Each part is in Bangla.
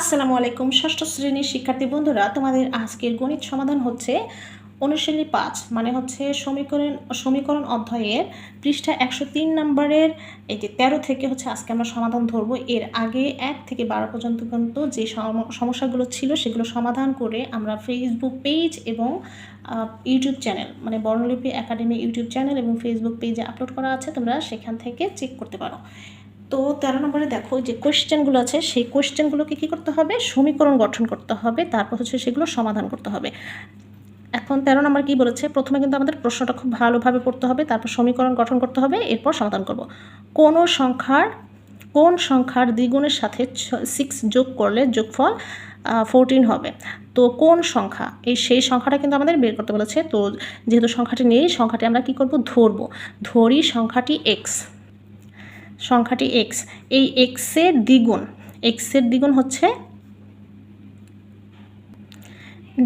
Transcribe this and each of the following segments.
আসসালামু আলাইকুম ষষ্ঠ শ্রেণীর শিক্ষার্থী বন্ধুরা, তোমাদের আজকের গণিত সমাধান হচ্ছে অনুশীলনী ৫, মানে হচ্ছে সমীকরণ অধ্যায়ের পৃষ্ঠা ১০৩ নম্বরের এই যে ১৩ থেকে হচ্ছে আজকে আমরা সমাধান ধরবো। এর আগে ১ থেকে ১২ পর্যন্ত যে সমস্যাগুলো ছিল সেগুলো সমাধান করে আমরা ফেসবুক পেজ এবং ইউটিউব চ্যানেল, মানে বর্ণলিপি একাডেমি ইউটিউব চ্যানেল এবং ফেসবুক পেজে আপলোড করা আছে, তোমরা সেখান থেকে চেক করতে পারো। তো ১৩ নম্বরে দেখো যে কোয়েশ্চেনগুলো আছে, সেই কোয়েশ্চেনগুলোকে কী করতে হবে, সমীকরণ গঠন করতে হবে, তারপর হচ্ছে সেগুলো সমাধান করতে হবে। এখন ১৩ নম্বর কী বলেছে, প্রথমে কিন্তু আমাদের প্রশ্নটা খুব ভালোভাবে পড়তে হবে, তারপর সমীকরণ গঠন করতে হবে, এরপর সমাধান করব। কোন সংখ্যার দ্বিগুণের সাথে 6 যোগ করলে যোগফল 14 হবে। তো কোন সংখ্যা, সেই সংখ্যাটা কিন্তু আমাদের বের করতে বলেছে। তো যেহেতু সংখ্যাটি নেই, সংখ্যাটি আমরা কী করব, ধরি সংখ্যাটি x। এই এক্সের দ্বিগুণ হচ্ছে,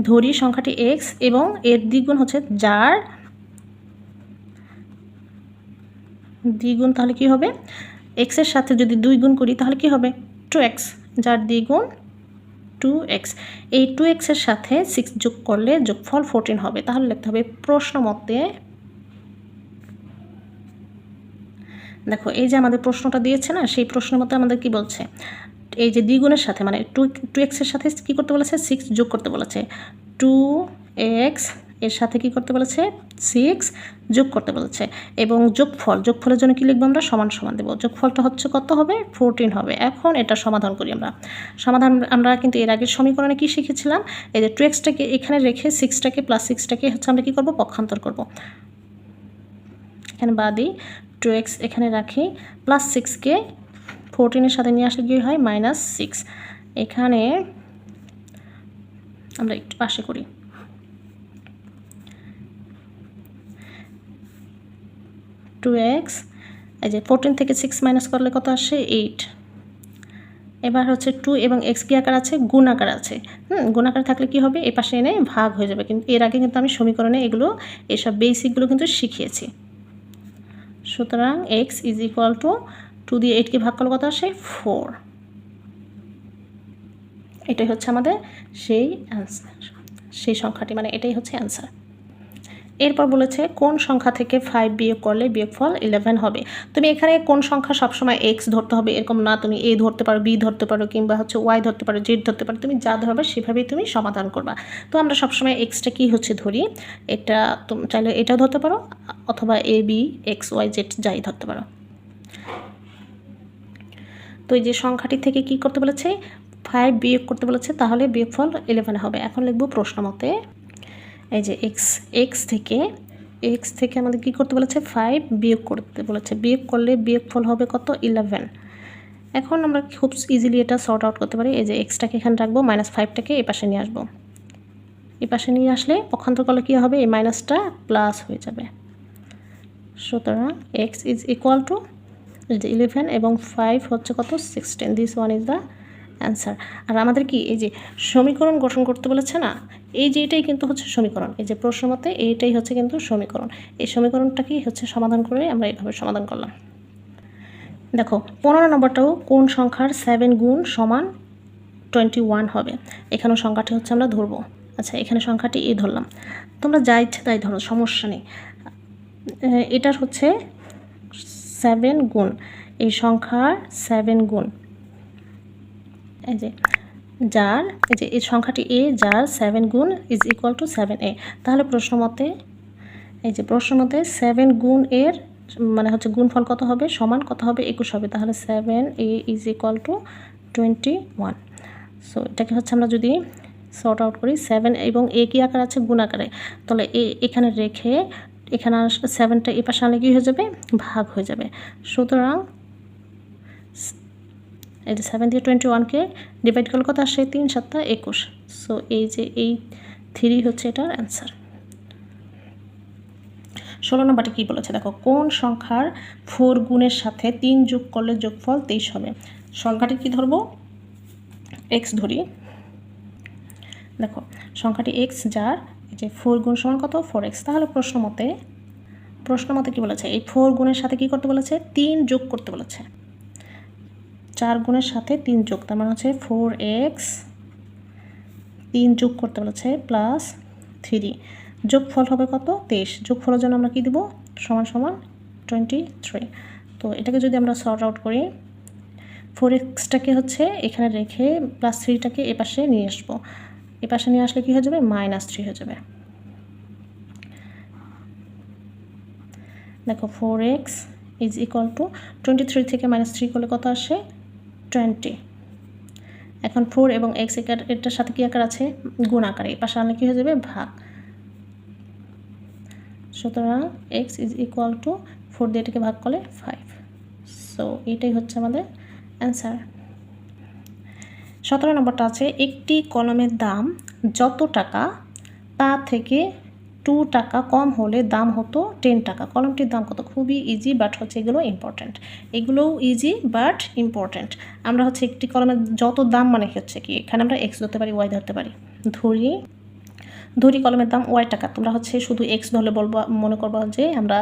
ধরি সংখ্যাটি x এবং এর দ্বিগুণ হচ্ছে যার দ্বিগুণ, তাহলে কি হবে, x এর সাথে যদি 2 গুণ করি তাহলে কি হবে, 2x, যার দ্বিগুণ 2x। এই 2x এর সাথে 6 যোগ করলে যোগফল 14 হবে। তাহলে লিখতে হবে প্রশ্ন মতে, দেখো এই যে আমাদের প্রশ্নটা দিয়েছে না, সেই প্রশ্ন মতে আমাদের কি বলছে, এই যে দ্বিগুণের সাথে মানে 2x এর সাথে কী করতে বলেছে, 6 যোগ করতে বলেছে। 2x এর সাথে কী করতে বলেছে, 6 যোগ করতে বলেছে। এবং যোগফলের জন্য কী লিখবো আমরা, সমান সমান দেবো। যোগফলটা হচ্ছে কত হবে, 14 হবে। এখন এটা সমাধান করি আমরা কিন্তু এর আগের সমীকরণে কি শিখেছিলাম, এই যে 2xটাকে এখানে রেখে 6টাকে প্লাস 6টাকে হচ্ছে আমরা কী করবো, পক্ষান্তর করব। এখানে বাদি 2x এখানে রাখি, প্লাস 6কে 14-এর সাথে নিয়ে আসলে কি হয়, -6। এখানে আমরা একটু পাশে করি, 2x, এই যে 14 থেকে 6 মাইনাস করলে কত আসে, 8। এবার হচ্ছে 2 এবং x কি আকার আছে, গুণ আকার আছে। গুণাকার থাকলে কি হবে, এই পাশে এনে ভাগ হয়ে যাবে। কিন্তু এর আগে কিন্তু আমি সমীকরণে এসব বেসিকগুলো কিন্তু শিখিয়েছি। সুতরাং x ইজ ইকুয়াল টু 2 দিয়ে 8কে ভাগ করলে কত আসে, 4। এটাই হচ্ছে আমাদের সেই অ্যান্সার, সেই সংখ্যাটি, মানে এটাই হচ্ছে অ্যান্সার। এরপর বলেছে কোন সংখ্যা থেকে 5 বিয়োগ করলে বিয়োগফল 11 হবে। তুমি এখানে কোন সংখ্যা সবসময় x ধরতে হবে এরকম না, তুমি a ধরতে পারো, b ধরতে পারো, কিংবা হচ্ছে y ধরতে পারো, z ধরতে পারো। তুমি যা ধরবে সেভাবেই তুমি সমাধান করবা। তো আমরা সবসময় xটা কি হচ্ছে ধরি, এটা তুমি চাইলে এটাও ধরতে পারো, অথবা a b x y z যাই ধরতে পারো। তো এই যে সংখ্যাটি থেকে কি করতে বলেছে, 5 বিয়োগ করতে বলেছে, তাহলে বিয়োগফল 11 হবে। এখন লিখব প্রশ্ন মতে, এই যে x থেকে আমাদের কি করতে বলেছে, 5 বিয়োগ করতে বলেছে। বিয়োগ করলে বিয়োগফল হবে কত, 11। এখন আমরা খুব ইজিলি এটা সর্ট আউট করতে পারি। এই যে এক্সটাকে এখানে রাখবো, -5টাকে এই পাশে নিয়ে আসবো। এই পাশে নিয়ে আসলে পক্ষান্তর করলে কী হবে, এই মাইনাসটা প্লাস হয়ে যাবে। সুতরাং x ইজ ইকুয়াল টু 11 এবং 5 হচ্ছে কত, 16। This one is the answer. আর আমাদের কি এই যে সমীকরণ গঠন করতে বলেছে না, এই যে এটাই কিন্তু হচ্ছে সমীকরণ। এই যে প্রশ্ন মতে এইটাই হচ্ছে কিন্তু সমীকরণ। এই সমীকরণটাকেই হচ্ছে সমাধান করে আমরা এইভাবে সমাধান করলাম। দেখো 15 নম্বরটাও কোন সংখ্যার 7 গুণ সমান 21 হবে। এখানেও সংখ্যাটি হচ্ছে আমরা ধরবো। আচ্ছা, এখানে সংখ্যাটি এ ধরলাম, তোমরা যা ইচ্ছে তাই ধরো, সমস্যা নেই। এটার হচ্ছে 7 গুণ, এই সংখ্যার 7 গুণ, এই যে এই সংখ্যাটি a, যার 7 গুণ ইজ ইকুয়াল টু 7a। তাহলে প্রশ্ন মতে 7 গুণ এর মানে হচ্ছে গুণফল কত হবে, সমান কত হবে, 21 হবে। তাহলে 7a is equal to 21। So এটাকে হচ্ছে আমরা যদি সর্ট আউট করি, 7 এবং a কি আকার আছে, গুণ আকারে, তাহলে এখানে রেখে এখানে 7টা এ পাশে আনলে কি হয়ে যাবে, ভাগ হয়ে যাবে। সুতরাং এই যে 7 দিয়ে 21কে ডিভাইড করলে কত আসে, 3 × 7 = 21। সো এই যে এই 3 হচ্ছে এটার অ্যান্সার। 16 নম্বরটি কী বলেছে, দেখো কোন সংখ্যার 4 গুণের সাথে 3 যোগ করলে যোগফল 23 হবে। সংখ্যাটি কি ধরবো, x ধরি। দেখো সংখ্যাটি x, যার এই যে 4 গুণ সমান কত, 4x। তাহলে প্রশ্ন মতে কি বলেছে, এই 4 গুণের সাথে কি করতে বলেছে, 3 যোগ করতে বলেছে। 4 গুণের সাথে 3 যোগ, তার মানে হচ্ছে 4x, 3 যোগ করতে বলেছে প্লাস 3, যোগফল হবে কত 23। যোগফলের জন্য আমরা কি দেব, সমান সমান 23। তো এটাকে যদি আমরা সর্ট আউট করি, 4xটাকে হচ্ছে এখানে রেখে প্লাস 3টাকে এপাশে নিয়ে আসবো, এপাশে নিয়ে আসলে কি হয়ে যাবে, -3 হয়ে যাবে। দেখো 4x ইজ ইকুয়াল টু 23 থেকে -3 করলে কত আসে, 20। এখন 4 এবং x এটার সাথে কি আকার আছে, গুণ আকারে, এই পাশে আনলে কি হয়ে যাবে, ভাগ। সুতরাং x ইজ ইকুয়াল টু 4 দিয়ে এটাকে ভাগ করলে 5। সো এটাই হচ্ছে আমাদের অ্যান্সার। 17 নম্বরটা আছে, একটি কলমের দাম যত টাকা তা থেকে 2 টাকা কম হলে দাম হতো 10 টাকা। কলমটির দাম কত, খুবই ইজি, বাট হচ্ছে এগুলো ইম্পর্ট্যান্ট, এগুলোও ইজি বাট ইম্পর্ট্যান্ট। আমরা হচ্ছে একটি কলমের যত দাম মানে হচ্ছে কি, এখানে আমরা x ধরতে পারি, y ধরতে পারি। ধরি কলমের দাম y টাকা, তোমরা হচ্ছে শুধু x ধরলে বলবো, মনে করবো যে আমরা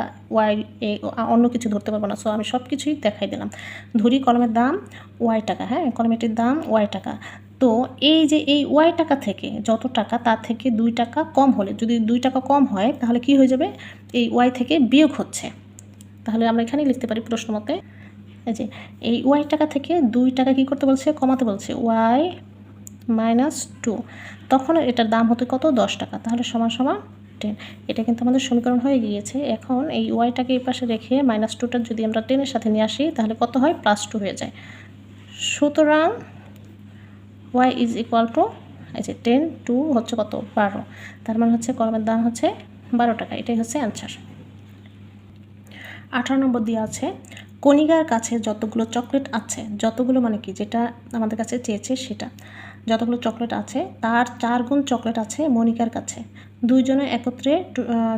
y অন্য কিছু ধরতে পারবো না। সো আমি সব কিছুই দেখাই দিলাম। ধরি কলমের দাম y টাকা, হ্যাঁ, কলমেটির দাম y টাকা। তো এই যে এই y টাকা থেকে যত টাকা তার থেকে 2 টাকা কম হলে, যদি 2 টাকা কম হয় তাহলে কি হয়ে যাবে, এই y থেকে বিয়োগ হচ্ছে। তাহলে আমরা এখানেই লিখতে পারি প্রশ্ন মতে, এই যে এই y টাকা থেকে 2 টাকা কী করতে বলছে, কমাতে বলছে, y -2, তখন এটার দাম হতে কত, 10 টাকা। তাহলে সমান সমান 10। এটা কিন্তু আমাদের সমীকরণ হয়ে গিয়েছে। এখন এই ওয়াইটাকে এই পাশে রেখে -2টা যদি আমরা 10-এর সাথে নিয়ে আসি তাহলে কত হয়, +2 হয়ে যায়। সুতরাং y ইজ ইকুয়াল টু, এই যে 10 2 হচ্ছে কত, 12। তার মানে হচ্ছে কলমের দাম হচ্ছে 12 টাকা। এটাই হচ্ছে অ্যান্সার। 18 নম্বর দিয়ে আছে, কণিকার কাছে যতগুলো চকলেট আছে, যতগুলো মানে কি, যেটা আমাদের কাছে চেয়েছে সেটা, যতগুলো চকলেট আছে তার 4 গুণ চকলেট আছে মনিকার কাছে। দুইজনে একত্রে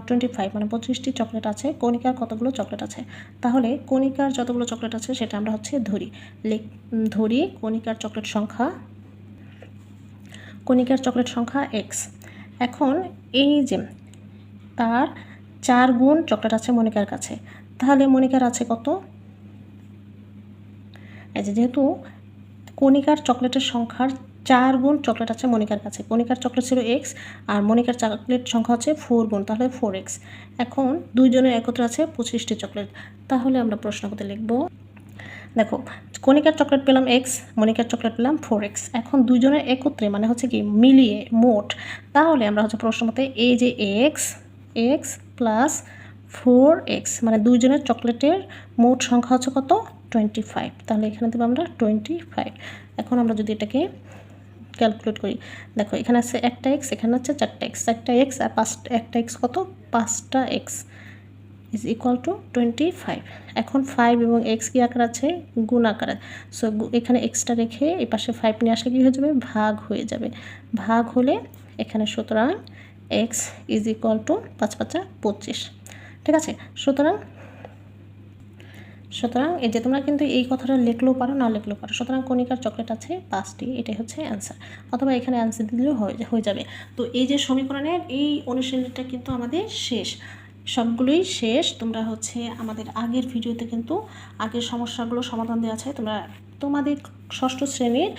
25 মানে 25টি চকলেট আছে। কণিকার কতগুলো চকলেট আছে, তাহলে কণিকার যতগুলো চকলেট আছে সেটা আমরা হচ্ছে ধরি কণিকার চকলেট সংখ্যা x। এখন এই যে তার 4 গুণ চকলেট আছে মনিকার কাছে, তাহলে মনিকার আছে কত, এই যে যেহেতু কণিকার চকলেটের সংখ্যার 4 গুণ চকলেট আছে মনিকার কাছে, কণিকার চকলেট ছিল x আর মনিকার চকলেট সংখ্যা হচ্ছে 4 গুণ, তাহলে 4x। এখন দুইজনের একত্রে আছে 25টি চকলেট, তাহলে আমরা প্রশ্ন করতে লিখব, দেখো কণিকার চকলেট পেলাম x, মনিকার চকলেট পেলাম 4x। এখন দুইজনের একত্রে মানে হচ্ছে কি মিলিয়ে মোট, তাহলে আমরা হচ্ছে প্রশ্ন মতে এই যে x প্লাস 4x মানে দুইজনের চকলেটের মোট সংখ্যা হচ্ছে কত, 25। তাহলে এখানে দেবো আমরা 25। এখন আমরা যদি এটাকে ক্যালকুলেট করি, দেখো এখানে আছে একটা x, এখানে হচ্ছে 4টা x, 4টা x আর একটা x কত, 5টা x ইজ ইকুয়াল টু 25। এখন 5 এবং x কি আকার আছে, গুণ আকারে। সো এখানে এক্সটা রেখে এই পাশে 5 নিয়ে আসলে কি হয়ে যাবে, ভাগ হয়ে যাবে। ভাগ হলে এখানে সুতরাং x ইজ ইকুয়াল টু 5 5 25। ঠিক আছে, সুতরাং এই যে তোমরা কিন্তু এই কথাটা লিখলেও পারো, না লিখলেও পারো। সুতরাং কণিকার চকলেট আছে 5টি, এটাই হচ্ছে অ্যান্সার, অথবা এখানে অ্যান্সার দিলেও হয়ে যাবে। তো এই যে সমীকরণের এই অনুশীলনীটা কিন্তু আমাদের শেষ, সবগুলোই শেষ। তোমরা হচ্ছে আমাদের আগের ভিডিওতে কিন্তু আগের সমস্যাগুলো সমাধান দেওয়া আছে, তোমরা তোমাদের 6ষ্ঠ শ্রেণীর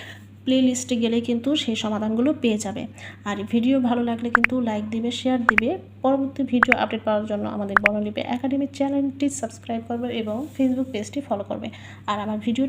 প্লে লিস্টে গেলে কিন্তু সেই সমাধানগুলো পেয়ে যাবে। আর ভিডিও ভালো লাগলে কিন্তু লাইক দিবে, শেয়ার দিবে। পরবর্তী ভিডিও আপডেট পাওয়ার জন্য আমাদের বর্ণলিপি একাডেমি চ্যানেলটি সাবস্ক্রাইব করবে এবং ফেসবুক পেজটি ফলো করবে। আর আমার ভিডিও